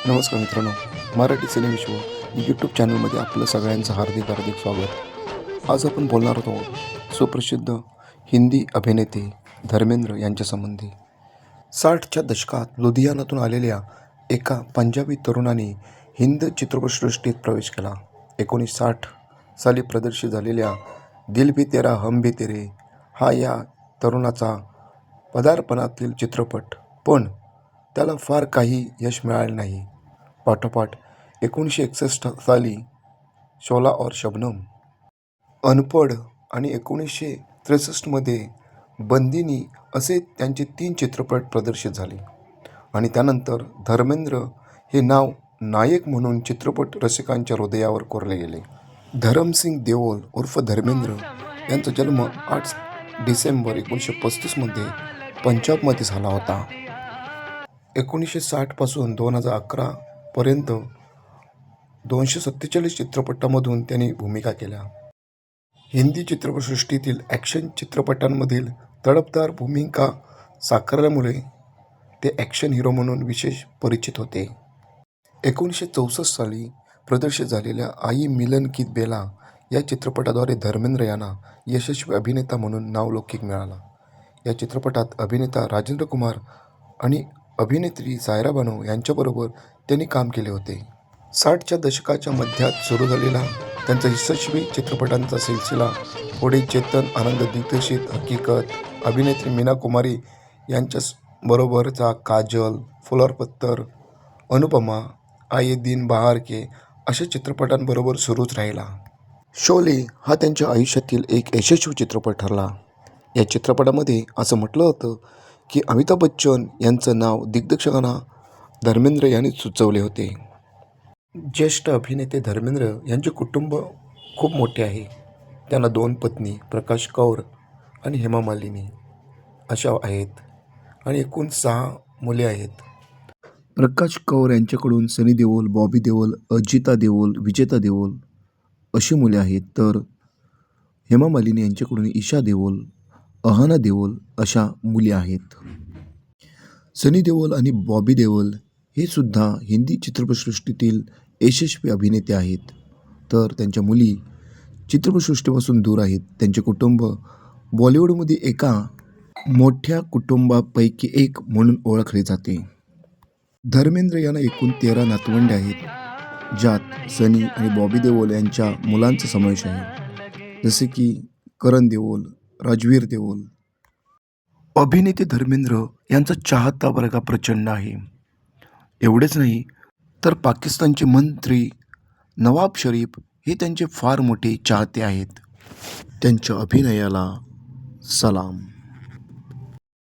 नमस्कार मित्रांनो, मराठी सिनेविश्व यूट्यूब चॅनलमध्ये आपलं सगळ्यांचं हार्दिक हार्दिक स्वागत. आज आपण बोलणार आहोत सुप्रसिद्ध हिंदी अभिनेते धर्मेंद्र यांच्या संबंधी. 60च्या दशकात लुधियानातून आलेल्या एका पंजाबी तरुणाने हिंद चित्रपटसृष्टीत प्रवेश केला. 1960 साली प्रदर्शित झालेल्या दिल भी तेरा हम भी तेरे हा या तरुणाचा पदार्पणातील चित्रपट, पण त्याला फार काही यश मिळाले नाही. पाठोपाठ 1961 साली शोला और शबनम, अनपढ आणि 1963मध्ये बंदिनी असे त्यांचे 3 चित्रपट प्रदर्शित झाले आणि त्यानंतर धर्मेंद्र हे नाव नायक म्हणून चित्रपट रसिकांच्या हृदयावर कोरले गेले. धरमसिंग देओल उर्फ धर्मेंद्र यांचा जन्म 8 डिसेंबर 1935मध्ये पंजाबमध्ये झाला होता. 1960 पासून 2011 पर्यंत 247 चित्रपटांमधून त्यांनी भूमिका केल्या. हिंदी चित्रपटसृष्टीतील ॲक्शन चित्रपटांमधील तडफदार भूमिका साकारल्यामुळे ते ॲक्शन हिरो म्हणून विशेष परिचित होते. 1964 साली प्रदर्शित झालेल्या आई मिलन की बेला या चित्रपटाद्वारे धर्मेंद्र यांना यशस्वी अभिनेता म्हणून नावलौकिक मिळाला. या चित्रपटात अभिनेता राजेंद्र कुमार आणि अभिनेत्री सायरा बानो यांच्याबरोबर त्यांनी काम केले होते. 60च्या दशकाच्या मध्यात सुरू झालेला त्यांचा यशस्वी चित्रपटांचा सिलसिला पुढे चेतन आनंद दिग्दर्शित हकीकत, अभिनेत्री मीना कुमारी यांच्याबरोबरचा काजल, फुल और पत्थर, अनुपमा, आये दिन बहार के अशा चित्रपटांबरोबर सुरूच राहिला. शोले हा त्यांच्या आयुष्यातील एक यशस्वी चित्रपट ठरला. या चित्रपटामध्ये असं म्हटलं होतं की अमिताभ बच्चन यांचं नाव दिग्दर्शकांना धर्मेंद्र यांनी सुचवले होते. ज्येष्ठ अभिनेते धर्मेंद्र यांचे कुटुंब खूप मोठे आहे. त्यांना 2 पत्नी प्रकाश कौर आणि हेमा मालिनी अशा आहेत आणि एकूण 6 मुले आहेत. प्रकाश कौर यांच्याकडून सनी देओल, बॉबी देओल, अजिता देओल, विजेता देओल अशी मुले आहेत, तर हेमा मालिनी यांच्याकडून ईशा देओल, अहाना देओल अशा मुली आहेत. सनी देओल आणि बॉबी देओल हे सुद्धा हिंदी चित्रपटसृष्टीतील यशस्वी अभिनेते आहेत, तर त्यांच्या मुली चित्रपटसृष्टीपासून दूर आहेत. त्यांचे कुटुंब बॉलिवूडमध्ये एका मोठ्या कुटुंबापैकी एक म्हणून ओळखले जाते. धर्मेंद्र यांना एकूण 13 नातवंडे आहेत, ज्यात सनी आणि बॉबी देओल यांच्या मुलांचा समावेश आहे, जसे की करण देओल, राजवीर देओल. अभिनेते धर्मेंद्र यांचा चाहता वर्ग प्रचंड आहे. एवढेच नाही तर पाकिस्तानचे मंत्री नवाब शरीफ हे त्यांचे फार मोठे चाहते आहेत. त्यांच्या अभिनयाला सलाम.